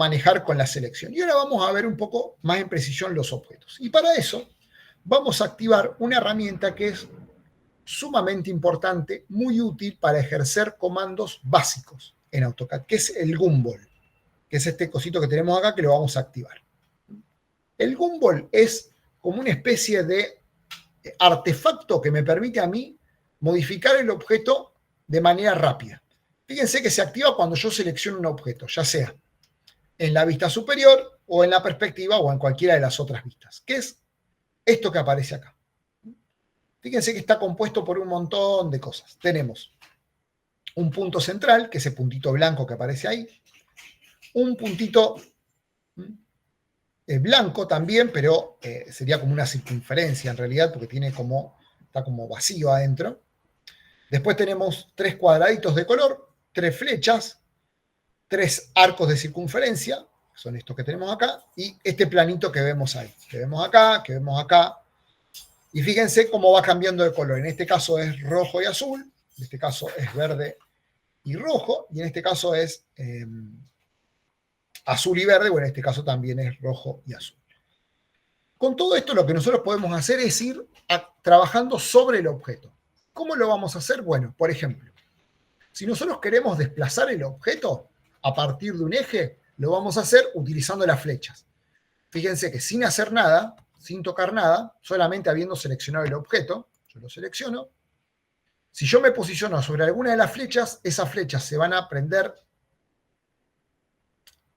manejar con la selección. Y ahora vamos a ver un poco más en precisión los objetos. Y para eso vamos a activar una herramienta que es sumamente importante, muy útil para ejercer comandos básicos en AutoCAD, que es el Gumball, que es este cosito que tenemos acá que lo vamos a activar. El Gumball es como una especie de artefacto que me permite a mí modificar el objeto de manera rápida. Fíjense que se activa cuando yo selecciono un objeto, ya sea en la vista superior o en la perspectiva o en cualquiera de las otras vistas, que es esto que aparece acá. Fíjense que está compuesto por un montón de cosas. Tenemos un punto central, que es ese puntito blanco que aparece ahí, un puntito blanco también, pero sería como una circunferencia en realidad, porque está como vacío adentro. Después tenemos 3 cuadraditos de color, 3 flechas, 3 arcos de circunferencia, que son estos que tenemos acá, y este planito que vemos ahí, que vemos acá, que vemos acá. Y fíjense cómo va cambiando de color. En este caso es rojo y azul, en este caso es verde y rojo, y en este caso es azul y verde, bueno, en este caso también es rojo y azul. Con todo esto lo que nosotros podemos hacer es ir trabajando sobre el objeto. ¿Cómo lo vamos a hacer? Bueno, por ejemplo, si nosotros queremos desplazar el objeto a partir de un eje, lo vamos a hacer utilizando las flechas. Fíjense que sin hacer nada, sin tocar nada, solamente habiendo seleccionado el objeto, yo lo selecciono. Si yo me posiciono sobre alguna de las flechas, esas flechas se van a prender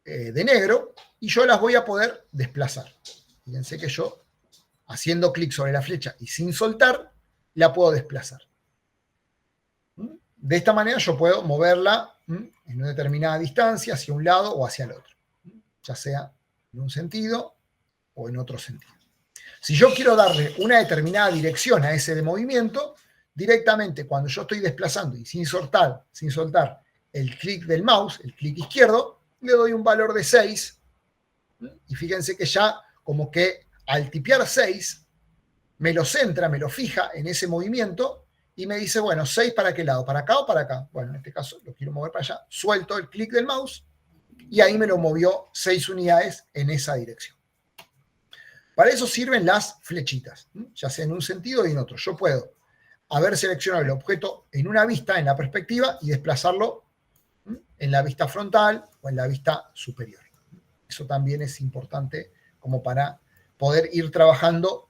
de negro y yo las voy a poder desplazar. Fíjense que yo, haciendo clic sobre la flecha y sin soltar, la puedo desplazar. De esta manera yo puedo moverla en una determinada distancia hacia un lado o hacia el otro, ya sea en un sentido o en otro sentido. Si yo quiero darle una determinada dirección a ese movimiento, directamente cuando yo estoy desplazando y sin soltar el clic del mouse, el clic izquierdo, le doy un valor de 6 y fíjense que ya como que al tipear 6 me lo centra, me lo fija en ese movimiento y me dice, bueno, 6 para qué lado, para acá o para acá. Bueno, en este caso lo quiero mover para allá, suelto el clic del mouse y ahí me lo movió 6 unidades en esa dirección. Para eso sirven las flechitas, ya sea en un sentido y en otro. Yo puedo haber seleccionado el objeto en una vista, en la perspectiva, y desplazarlo en la vista frontal o en la vista superior. Eso también es importante como para poder ir trabajando,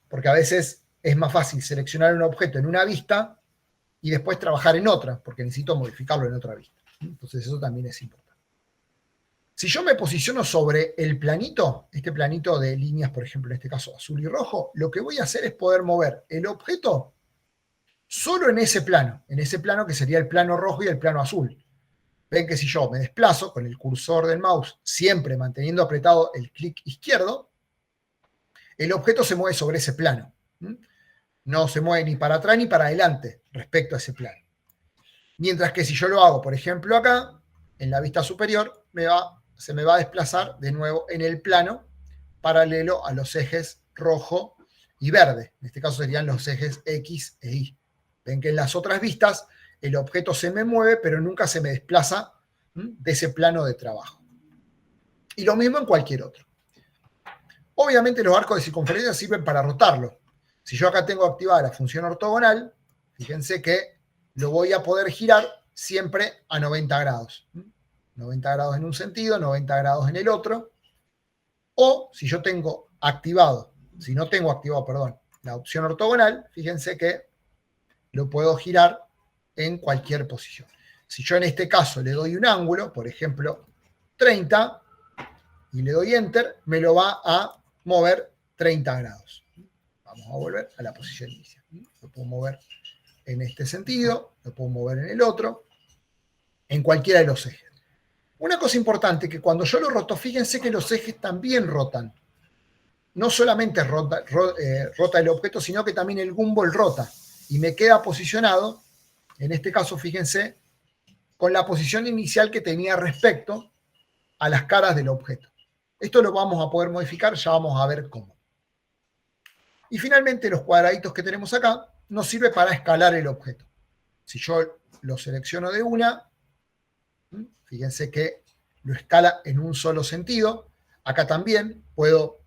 porque a veces es más fácil seleccionar un objeto en una vista y después trabajar en otra, porque necesito modificarlo en otra vista. Entonces eso también es importante. Si yo me posiciono sobre el planito, este planito de líneas, por ejemplo, en este caso azul y rojo, lo que voy a hacer es poder mover el objeto solo en ese plano que sería el plano rojo y el plano azul. Ven que si yo me desplazo con el cursor del mouse, siempre manteniendo apretado el clic izquierdo, el objeto se mueve sobre ese plano. No se mueve ni para atrás ni para adelante respecto a ese plano. Mientras que si yo lo hago, por ejemplo, acá, en la vista superior, se me va a desplazar de nuevo en el plano paralelo a los ejes rojo y verde. En este caso serían los ejes X e Y. Ven que en las otras vistas el objeto se me mueve, pero nunca se me desplaza de ese plano de trabajo. Y lo mismo en cualquier otro. Obviamente los arcos de circunferencia sirven para rotarlo. Si yo acá tengo activada la función ortogonal, fíjense que lo voy a poder girar siempre a 90 grados. 90 grados en un sentido, 90 grados en el otro. O si yo tengo activado, si no tengo activado, perdón, la opción ortogonal, fíjense que lo puedo girar en cualquier posición. Si yo en este caso le doy un ángulo, por ejemplo, 30, y le doy Enter, me lo va a mover 30 grados. Vamos a volver a la posición inicial. Lo puedo mover en este sentido, lo puedo mover en el otro, en cualquiera de los ejes. Una cosa importante, que cuando yo lo roto, fíjense que los ejes también rotan. No solamente rota el objeto, sino que también el gumball rota. Y me queda posicionado, en este caso, fíjense, con la posición inicial que tenía respecto a las caras del objeto. Esto lo vamos a poder modificar, ya vamos a ver cómo. Y finalmente los cuadraditos que tenemos acá nos sirve para escalar el objeto. Si yo lo selecciono de una, fíjense que lo escala en un solo sentido. Acá también puedo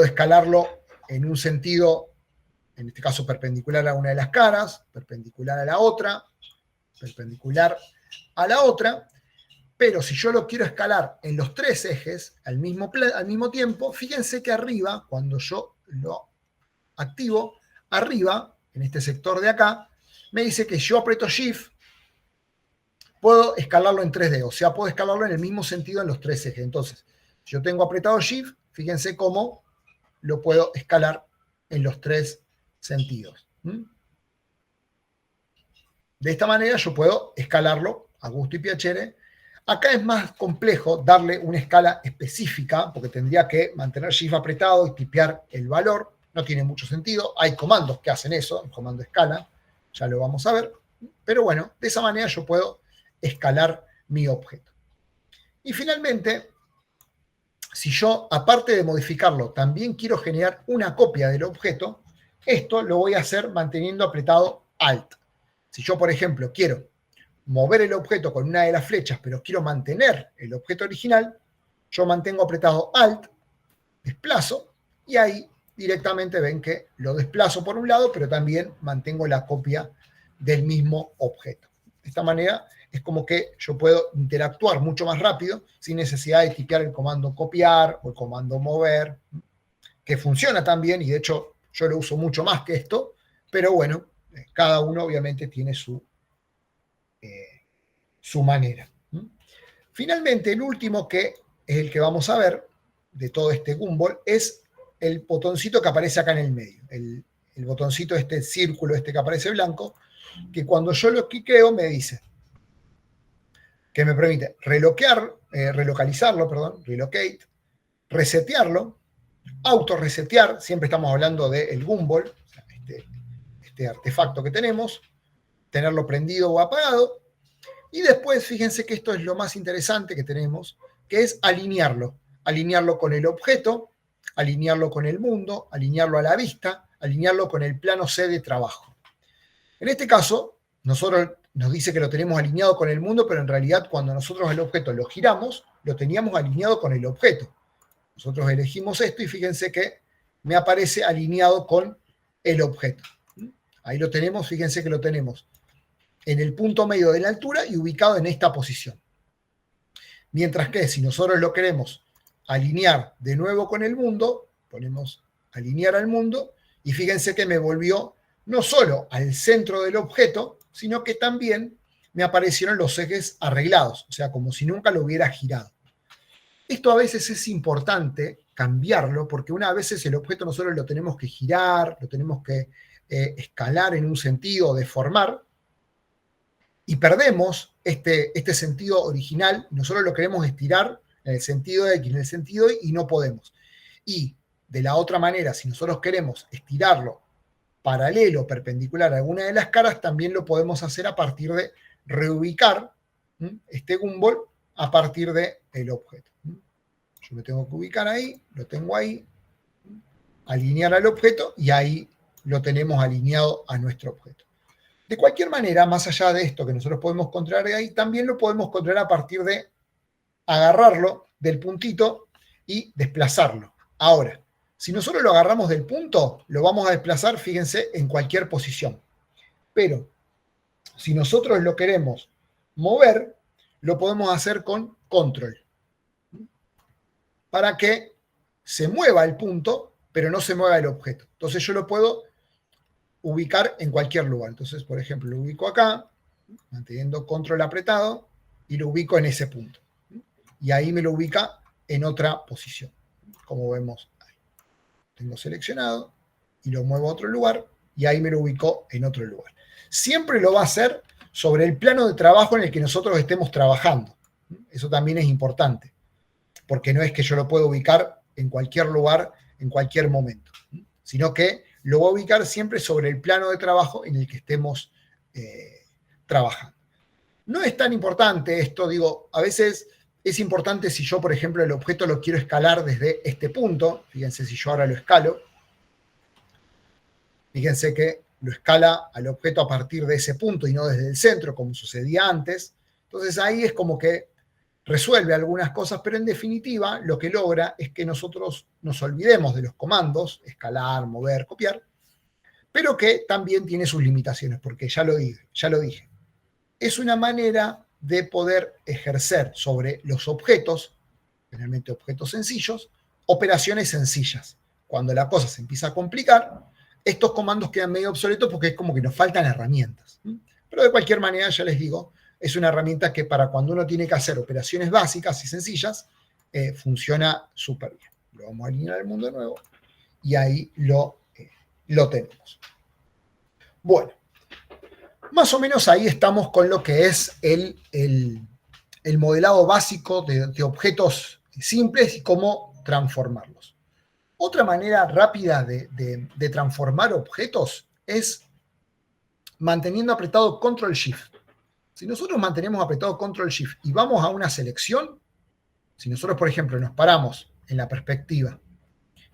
escalarlo en un sentido, en este caso perpendicular a una de las caras, perpendicular a la otra, perpendicular a la otra. Pero si yo lo quiero escalar en los tres ejes al mismo tiempo, fíjense que arriba, cuando yo lo activo, arriba, en este sector de acá, me dice que yo aprieto Shift, puedo escalarlo en 3D, o sea, puedo escalarlo en el mismo sentido en los tres ejes. Entonces, si yo tengo apretado Shift, fíjense cómo lo puedo escalar en los tres sentidos. De esta manera yo puedo escalarlo a gusto y piacere. Acá es más complejo darle una escala específica, porque tendría que mantener Shift apretado y tipear el valor. No tiene mucho sentido. Hay comandos que hacen eso, el comando escala, ya lo vamos a ver. Pero bueno, de esa manera yo puedo escalar mi objeto. Y finalmente, si yo, aparte de modificarlo, también quiero generar una copia del objeto, esto lo voy a hacer manteniendo apretado Alt. Si yo, por ejemplo, quiero mover el objeto con una de las flechas, pero quiero mantener el objeto original, yo mantengo apretado Alt, desplazo, y ahí directamente ven que lo desplazo por un lado, pero también mantengo la copia del mismo objeto. De esta manera es como que yo puedo interactuar mucho más rápido sin necesidad de tipear el comando copiar o el comando mover, que funciona también, y de hecho yo lo uso mucho más que esto, pero bueno, cada uno obviamente tiene su manera. Finalmente, el último, que es el que vamos a ver de todo este gumball, es el botoncito que aparece acá en el medio. El botoncito, este círculo, este que aparece blanco, que cuando yo lo cliqueo me dice que me permite relocalizarlo, relocate, resetearlo, auto-resetear, siempre estamos hablando del gumball, este artefacto que tenemos, tenerlo prendido o apagado. Y después, fíjense que esto es lo más interesante que tenemos, que es alinearlo con el objeto, alinearlo con el mundo, alinearlo a la vista, alinearlo con el plano C de trabajo. En este caso, nosotros nos dice que lo tenemos alineado con el mundo, pero en realidad cuando nosotros el objeto lo giramos, lo teníamos alineado con el objeto. Nosotros elegimos esto y fíjense que me aparece alineado con el objeto. Ahí lo tenemos, fíjense que lo tenemos en el punto medio de la altura y ubicado en esta posición. Mientras que si nosotros lo queremos alinear de nuevo con el mundo, ponemos alinear al mundo y fíjense que me volvió no solo al centro del objeto, sino que también me aparecieron los ejes arreglados, o sea, como si nunca lo hubiera girado. Esto a veces es importante cambiarlo porque una vez el objeto nosotros lo tenemos que girar, lo tenemos que escalar en un sentido, deformar, y perdemos este sentido original. Nosotros lo queremos estirar en el sentido X, en el sentido Y, y no podemos. Y de la otra manera, si nosotros queremos estirarlo paralelo, perpendicular a alguna de las caras, también lo podemos hacer a partir de reubicar este gumball a partir del objeto. Yo lo tengo que ubicar ahí, lo tengo ahí, alinear al objeto y ahí lo tenemos alineado a nuestro objeto. De cualquier manera, más allá de esto que nosotros podemos controlar de ahí, también lo podemos controlar a partir de agarrarlo del puntito y desplazarlo. Ahora, si nosotros lo agarramos del punto, lo vamos a desplazar, fíjense, en cualquier posición. Pero si nosotros lo queremos mover, lo podemos hacer con control. Para que se mueva el punto, pero no se mueva el objeto. Entonces yo lo puedo ubicar en cualquier lugar. Entonces, por ejemplo, lo ubico acá, manteniendo control apretado, y lo ubico en ese punto. Y ahí me lo ubica en otra posición, como vemos ahí. Tengo seleccionado y lo muevo a otro lugar y ahí me lo ubicó en otro lugar. Siempre lo va a hacer sobre el plano de trabajo en el que nosotros estemos trabajando. Eso también es importante, porque no es que yo lo pueda ubicar en cualquier lugar, en cualquier momento, sino que lo voy a ubicar siempre sobre el plano de trabajo en el que estemos trabajando. No es tan importante esto, digo, a veces es importante si yo, por ejemplo, el objeto lo quiero escalar desde este punto. Fíjense si yo ahora lo escalo. Fíjense que lo escala al objeto a partir de ese punto y no desde el centro, como sucedía antes. Entonces ahí es como que resuelve algunas cosas, pero en definitiva lo que logra es que nosotros nos olvidemos de los comandos, escalar, mover, copiar, pero que también tiene sus limitaciones, porque ya lo dije. Es una manera de poder ejercer sobre los objetos, generalmente objetos sencillos, operaciones sencillas. Cuando la cosa se empieza a complicar, estos comandos quedan medio obsoletos porque es como que nos faltan herramientas. Pero de cualquier manera, ya les digo, es una herramienta que para cuando uno tiene que hacer operaciones básicas y sencillas, funciona súper bien. Lo vamos a alinear al mundo nuevo y ahí lo tenemos. Bueno, más o menos ahí estamos con lo que es el modelado básico de objetos simples y cómo transformarlos. Otra manera rápida de transformar objetos es manteniendo apretado Control Shift. Si nosotros mantenemos apretado Control Shift y vamos a una selección, si nosotros, por ejemplo, nos paramos en la perspectiva,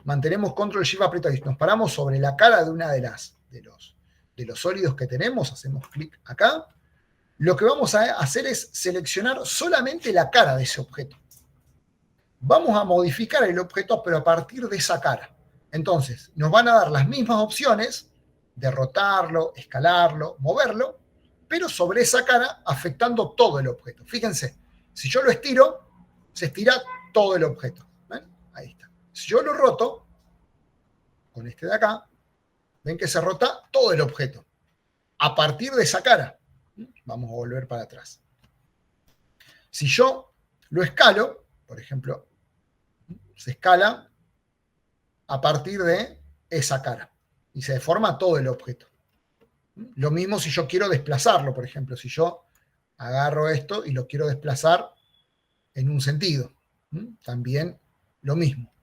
mantenemos Control Shift apretado y nos paramos sobre la cara de una de los sólidos que tenemos, hacemos clic acá, lo que vamos a hacer es seleccionar solamente la cara de ese objeto. Vamos a modificar el objeto, pero a partir de esa cara. Entonces, nos van a dar las mismas opciones de rotarlo, escalarlo, moverlo, pero sobre esa cara afectando todo el objeto. Fíjense, si yo lo estiro, se estira todo el objeto. ¿Ven? Ahí está. Si yo lo roto, con este de acá, ven que se rota todo el objeto. A partir de esa cara. Vamos a volver para atrás. Si yo lo escalo, por ejemplo, se escala a partir de esa cara y se deforma todo el objeto. Lo mismo si yo quiero desplazarlo, por ejemplo, si yo agarro esto y lo quiero desplazar en un sentido, también lo mismo.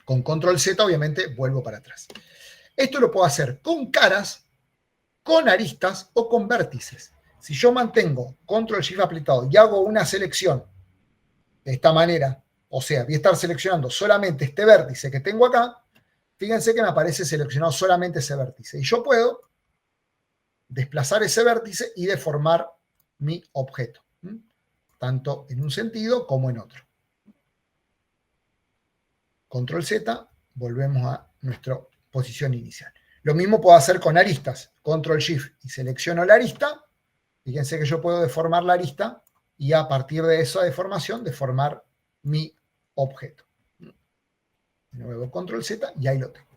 Con Control Z, obviamente, vuelvo para atrás. Esto lo puedo hacer con caras, con aristas o con vértices. Si yo mantengo Control Shift apretado y hago una selección de esta manera, o sea, voy a estar seleccionando solamente este vértice que tengo acá, fíjense que me aparece seleccionado solamente ese vértice. Y yo puedo desplazar ese vértice y deformar mi objeto, tanto en un sentido como en otro. Control Z, volvemos a nuestra posición inicial. Lo mismo puedo hacer con aristas. Control Shift y selecciono la arista. Fíjense que yo puedo deformar la arista y a partir de esa deformación deformar mi objeto. De nuevo Control Z y ahí lo tengo.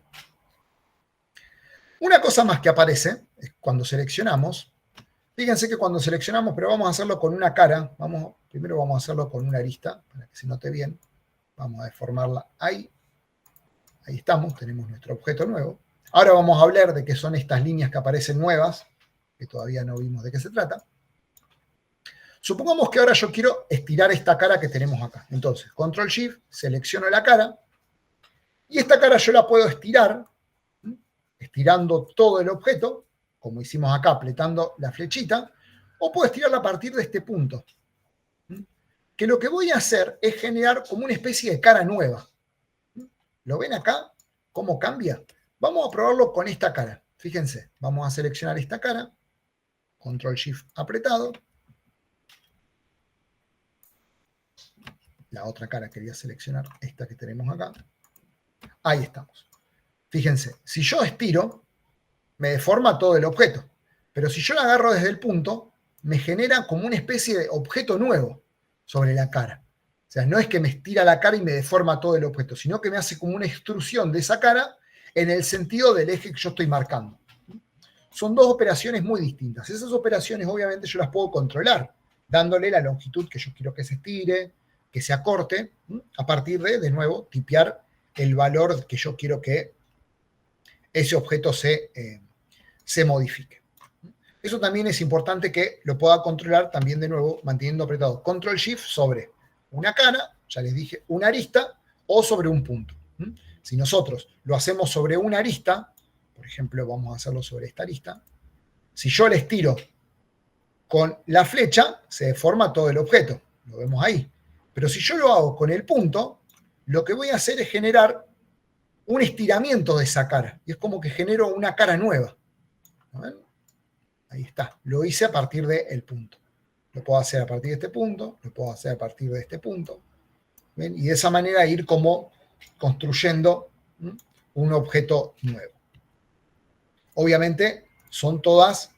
Una cosa más que aparece es cuando seleccionamos. Fíjense que cuando seleccionamos, pero vamos a hacerlo con una cara. Primero vamos a hacerlo con una arista para que se note bien. Vamos a deformarla ahí. Ahí estamos, tenemos nuestro objeto nuevo. Ahora vamos a hablar de qué son estas líneas que aparecen nuevas, que todavía no vimos de qué se trata. Supongamos que ahora yo quiero estirar esta cara que tenemos acá. Entonces, Control Shift, selecciono la cara, y esta cara yo la puedo estirar, estirando todo el objeto, como hicimos acá, apretando la flechita, o puedo estirarla a partir de este punto. Que lo que voy a hacer es generar como una especie de cara nueva. ¿Lo ven acá? ¿Cómo cambia? Vamos a probarlo con esta cara. Fíjense, vamos a seleccionar esta cara, Control Shift apretado. La otra cara quería seleccionar, esta que tenemos acá. Ahí estamos. Fíjense, si yo estiro, me deforma todo el objeto. Pero si yo la agarro desde el punto, me genera como una especie de objeto nuevo sobre la cara. O sea, no es que me estira la cara y me deforma todo el objeto, sino que me hace como una extrusión de esa cara en el sentido del eje que yo estoy marcando. Son dos operaciones muy distintas. Esas operaciones, obviamente, yo las puedo controlar, dándole la longitud que yo quiero que se estire, que se acorte, a partir de nuevo, tipear el valor que yo quiero que ese objeto se modifique. Eso también es importante que lo pueda controlar también, de nuevo, manteniendo apretado Control Shift sobre una cara, ya les dije, una arista, o sobre un punto. Si nosotros lo hacemos sobre una arista, por ejemplo, vamos a hacerlo sobre esta arista, si yo le estiro con la flecha, se deforma todo el objeto, lo vemos ahí. Pero si yo lo hago con el punto, lo que voy a hacer es generar un estiramiento de esa cara, y es como que genero una cara nueva. ¿No ven? Ahí está, lo hice a partir del punto. Lo puedo hacer a partir de este punto, lo puedo hacer a partir de este punto. ¿Ven? Y de esa manera ir como construyendo un objeto nuevo. Obviamente son todas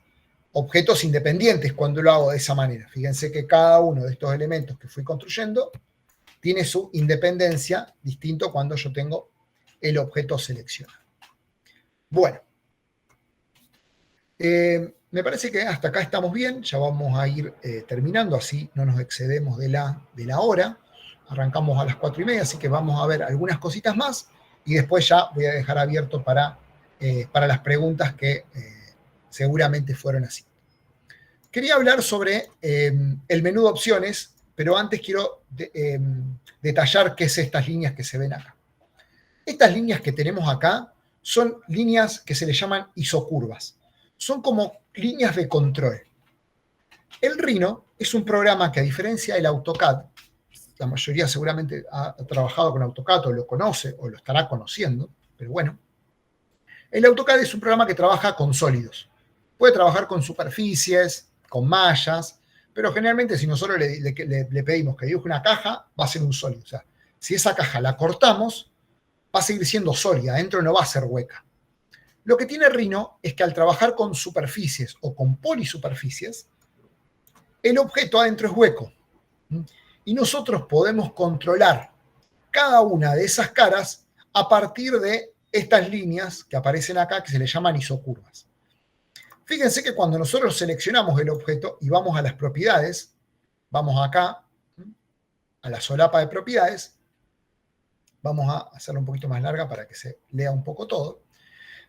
objetos independientes cuando lo hago de esa manera. Fíjense que cada uno de estos elementos que fui construyendo tiene su independencia, distinto cuando yo tengo el objeto seleccionado. Bueno, me parece que hasta acá estamos bien, ya vamos a ir terminando, así no nos excedemos de la hora. Arrancamos a las 4:30, así que vamos a ver algunas cositas más y después ya voy a dejar abierto para las preguntas que seguramente fueron así. Quería hablar sobre el menú de opciones, pero antes quiero detallar qué es estas líneas que se ven acá. Estas líneas que tenemos acá son líneas que se le llaman isocurvas. Son como líneas de control. El Rhino es un programa que, a diferencia del AutoCAD, la mayoría seguramente ha trabajado con AutoCAD o lo conoce o lo estará conociendo, pero bueno, el AutoCAD es un programa que trabaja con sólidos. Puede trabajar con superficies, con mallas, pero generalmente si nosotros le pedimos que dibuje una caja, va a ser un sólido. O sea, si esa caja la cortamos, va a seguir siendo sólida, adentro no va a ser hueca. Lo que tiene Rhino es que al trabajar con superficies o con polisuperficies, el objeto adentro es hueco. Y nosotros podemos controlar cada una de esas caras a partir de estas líneas que aparecen acá, que se le llaman isocurvas. Fíjense que cuando nosotros seleccionamos el objeto y vamos a las propiedades, vamos acá a la solapa de propiedades, vamos a hacerla un poquito más larga para que se lea un poco todo.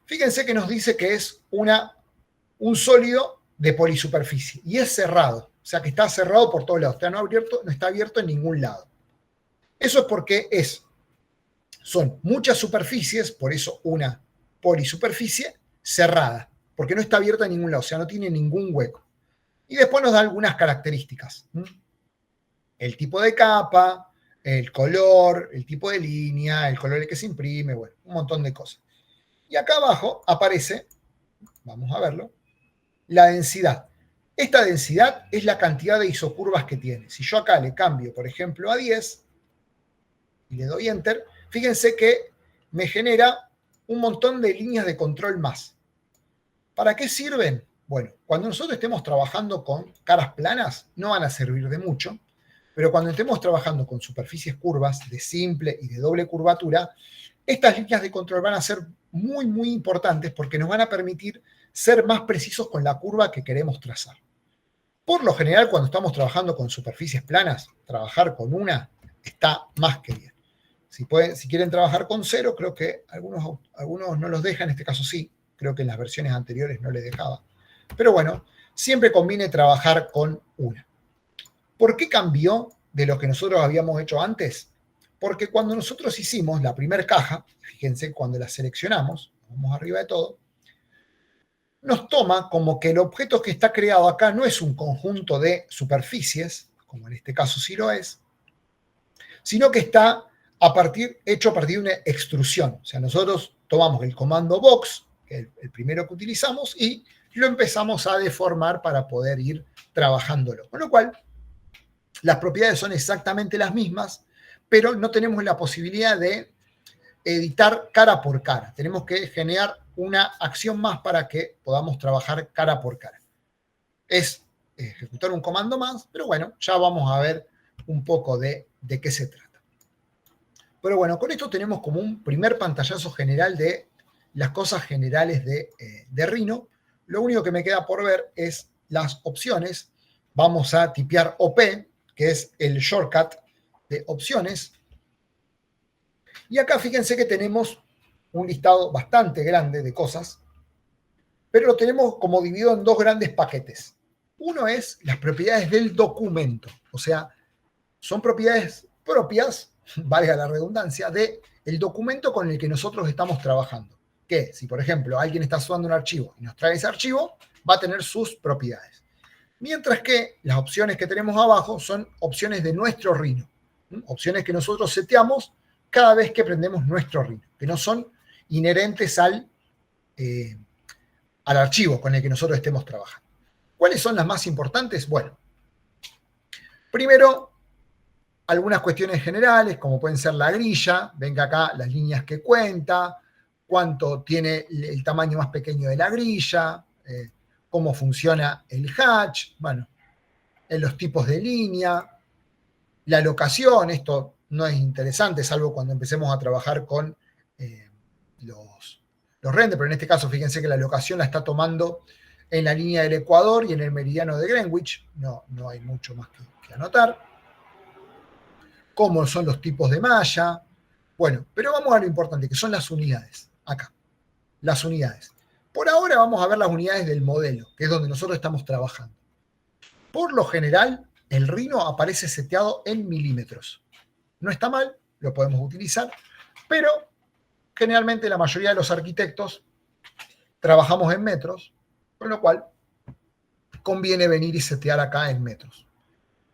Fíjense que nos dice que es un sólido de polisuperficie y es cerrado, o sea que está cerrado por todos lados, no está abierto en ningún lado. Eso es porque son muchas superficies, por eso una polisuperficie cerrada, porque no está abierta en ningún lado, o sea, no tiene ningún hueco. Y después nos da algunas características. El tipo de capa, el color, el tipo de línea, el color en que se imprime, bueno, un montón de cosas. Y acá abajo aparece, vamos a verlo, la densidad. Esta densidad es la cantidad de isocurvas que tiene. Si yo acá le cambio, por ejemplo, a 10 y le doy Enter, fíjense que me genera un montón de líneas de control más. ¿Para qué sirven? Bueno, cuando nosotros estemos trabajando con caras planas, no van a servir de mucho, pero cuando estemos trabajando con superficies curvas de simple y de doble curvatura, estas líneas de control van a ser muy, muy importantes porque nos van a permitir ser más precisos con la curva que queremos trazar. Por lo general, cuando estamos trabajando con superficies planas, trabajar con una está más que bien. Si quieren trabajar con 0, creo que algunos no los dejan, en este caso sí, creo que en las versiones anteriores no les dejaba. Pero bueno, siempre conviene trabajar con una. ¿Por qué cambió de lo que nosotros habíamos hecho antes? Porque cuando nosotros hicimos la primera caja, fíjense, cuando la seleccionamos, vamos arriba de todo, nos toma como que el objeto que está creado acá no es un conjunto de superficies, como en este caso sí lo es, sino que está hecho a partir de una extrusión. O sea, nosotros tomamos el comando box, que es el primero que utilizamos, y lo empezamos a deformar para poder ir trabajándolo. Con lo cual, las propiedades son exactamente las mismas, pero no tenemos la posibilidad de editar cara por cara. Tenemos que generar una acción más para que podamos trabajar cara por cara. Es ejecutar un comando más, pero bueno, ya vamos a ver un poco de qué se trata. Pero bueno, con esto tenemos como un primer pantallazo general de las cosas generales de Rhino. Lo único que me queda por ver es las opciones. Vamos a tipear OP, que es el shortcut de opciones. Y acá fíjense que tenemos un listado bastante grande de cosas, pero lo tenemos como dividido en dos grandes paquetes. Uno es las propiedades del documento, o sea, son propiedades propias, valga la redundancia, del documento con el que nosotros estamos trabajando. Que si, por ejemplo, alguien está sumando un archivo y nos trae ese archivo, va a tener sus propiedades. Mientras que las opciones que tenemos abajo son opciones de nuestro Rhino, opciones que nosotros seteamos cada vez que prendemos nuestro Rhino, que no son inherentes al archivo con el que nosotros estemos trabajando. ¿Cuáles son las más importantes? Bueno, Primero, algunas cuestiones generales, como pueden ser la grilla, venga acá las líneas que cuenta, cuánto tiene el tamaño más pequeño de la grilla, cómo funciona el hatch, bueno, en los tipos de línea, la locación, esto no es interesante, salvo cuando empecemos a trabajar con los renders, pero en este caso fíjense que la locación la está tomando en la línea del Ecuador y en el meridiano de Greenwich, no hay mucho más que anotar. Cómo son los tipos de malla, bueno, pero vamos a lo importante, que son las unidades, acá, las unidades. Por ahora vamos a ver las unidades del modelo, que es donde nosotros estamos trabajando. Por lo general, el Rhino aparece seteado en milímetros. No está mal, lo podemos utilizar, pero generalmente la mayoría de los arquitectos trabajamos en metros, con lo cual conviene venir y setear acá en metros.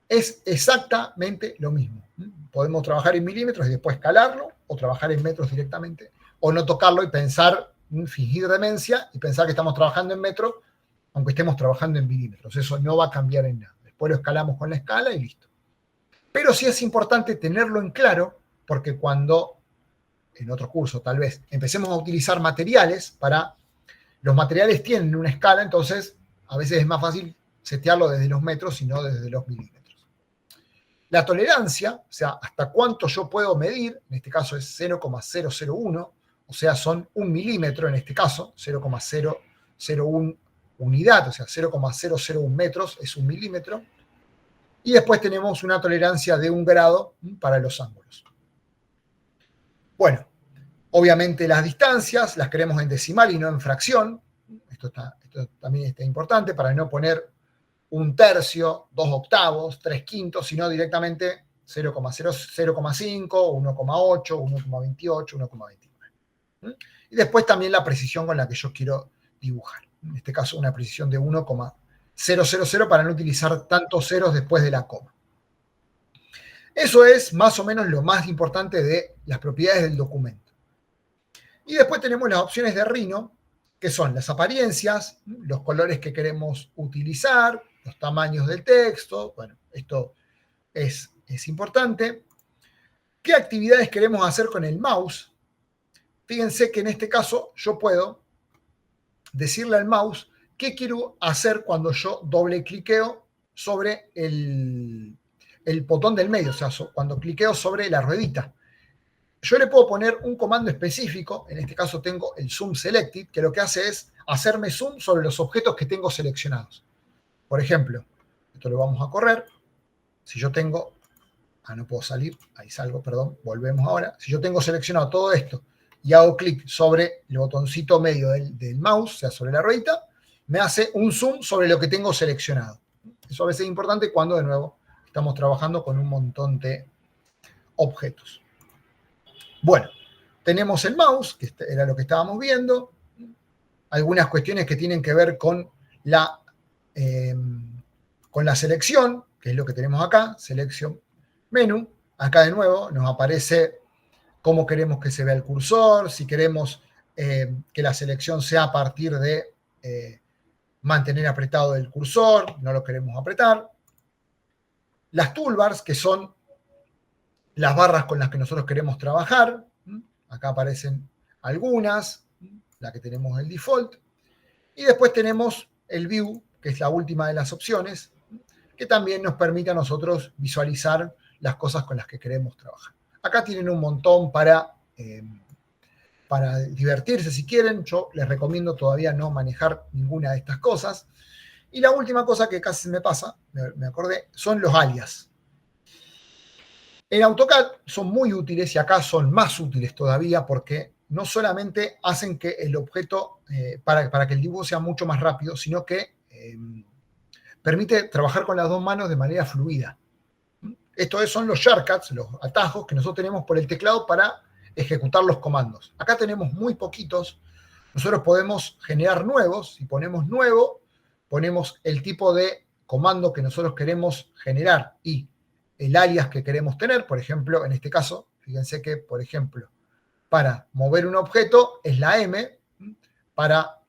Es exactamente lo mismo. Podemos trabajar en milímetros y después escalarlo, o trabajar en metros directamente, o no tocarlo y pensar, fingir demencia y pensar que estamos trabajando en metros, aunque estemos trabajando en milímetros. Eso no va a cambiar en nada. Después lo escalamos con la escala y listo. Pero sí es importante tenerlo en claro, porque cuando, en otro curso tal vez, empecemos a utilizar materiales los materiales tienen una escala, entonces a veces es más fácil setearlo desde los metros y no desde los milímetros. La tolerancia, o sea, hasta cuánto yo puedo medir, en este caso es 0,001, o sea, son 1 milímetro en este caso, 0,001 unidad, o sea, 0,001 metros es 1 milímetro. Y después tenemos una tolerancia de 1 grado para los ángulos. Bueno, obviamente las distancias las queremos en decimal y no en fracción. Esto también está importante para no poner 1/3, 2/8, 3/5, sino directamente 0,5, 1,8, 1,28, 1,29. Y después también la precisión con la que yo quiero dibujar. En este caso, una precisión de 1,000 para no utilizar tantos ceros después de la coma. Eso es más o menos lo más importante de las propiedades del documento. Y después tenemos las opciones de Rhino, que son las apariencias, los colores que queremos utilizar, los tamaños del texto. Bueno, esto es importante. ¿Qué actividades queremos hacer con el mouse? Fíjense que en este caso yo puedo decirle al mouse qué quiero hacer cuando yo doble cliqueo sobre el botón del medio, o sea, cuando cliqueo sobre la ruedita. Yo le puedo poner un comando específico, en este caso tengo el Zoom Selected, que lo que hace es hacerme zoom sobre los objetos que tengo seleccionados. Por ejemplo, esto lo vamos a correr. Si yo tengo, no puedo salir, ahí salgo, perdón, volvemos ahora. Si yo tengo seleccionado todo esto y hago clic sobre el botoncito medio del mouse, o sea, sobre la ruedita, me hace un zoom sobre lo que tengo seleccionado. Eso a veces es importante cuando, de nuevo, estamos trabajando con un montón de objetos. Bueno, tenemos el mouse, que era lo que estábamos viendo, algunas cuestiones que tienen que ver con la selección, que es lo que tenemos acá, selección menú. Acá de nuevo nos aparece cómo queremos que se vea el cursor, si queremos que la selección sea a partir de mantener apretado el cursor, no lo queremos apretar. Las toolbars, que son las barras con las que nosotros queremos trabajar. Acá aparecen algunas, la que tenemos el default. Y después tenemos el view, que es la última de las opciones, que también nos permite a nosotros visualizar las cosas con las que queremos trabajar. Acá tienen un montón para divertirse si quieren. Yo les recomiendo todavía no manejar ninguna de estas cosas. Y la última cosa que casi me pasa, me acordé, son los alias. En AutoCAD son muy útiles y acá son más útiles todavía porque no solamente hacen que el objeto, para que el dibujo sea mucho más rápido, sino que permite trabajar con las dos manos de manera fluida. Estos son los shortcuts, los atajos que nosotros tenemos por el teclado para ejecutar los comandos. Acá tenemos muy poquitos. Nosotros podemos generar nuevos. Si ponemos nuevo, ponemos el tipo de comando que nosotros queremos generar y el alias que queremos tener. Por ejemplo, en este caso, fíjense que, por ejemplo, para mover un objeto es la M, para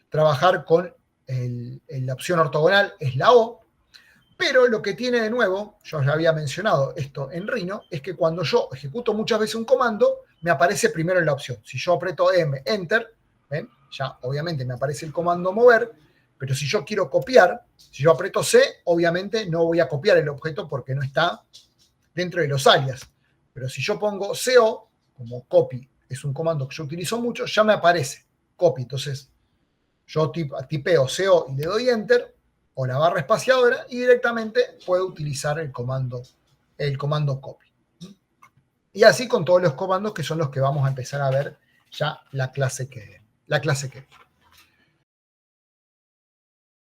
trabajar con la opción ortogonal es la O, Pero lo que tiene de nuevo, yo ya había mencionado esto en Rhino, es que cuando yo ejecuto muchas veces un comando, me aparece primero en la opción. Si yo aprieto M, Enter, ¿ven? Ya obviamente me aparece el comando mover, pero si yo quiero copiar, si yo aprieto C, obviamente no voy a copiar el objeto porque no está dentro de los alias. Pero si yo pongo CO, como copy, es un comando que yo utilizo mucho, ya me aparece copy. Entonces yo tipeo CO y le doy Enter, o la barra espaciadora, y directamente puedo utilizar el comando copy. Y así con todos los comandos que son los que vamos a empezar a ver ya la clase que viene.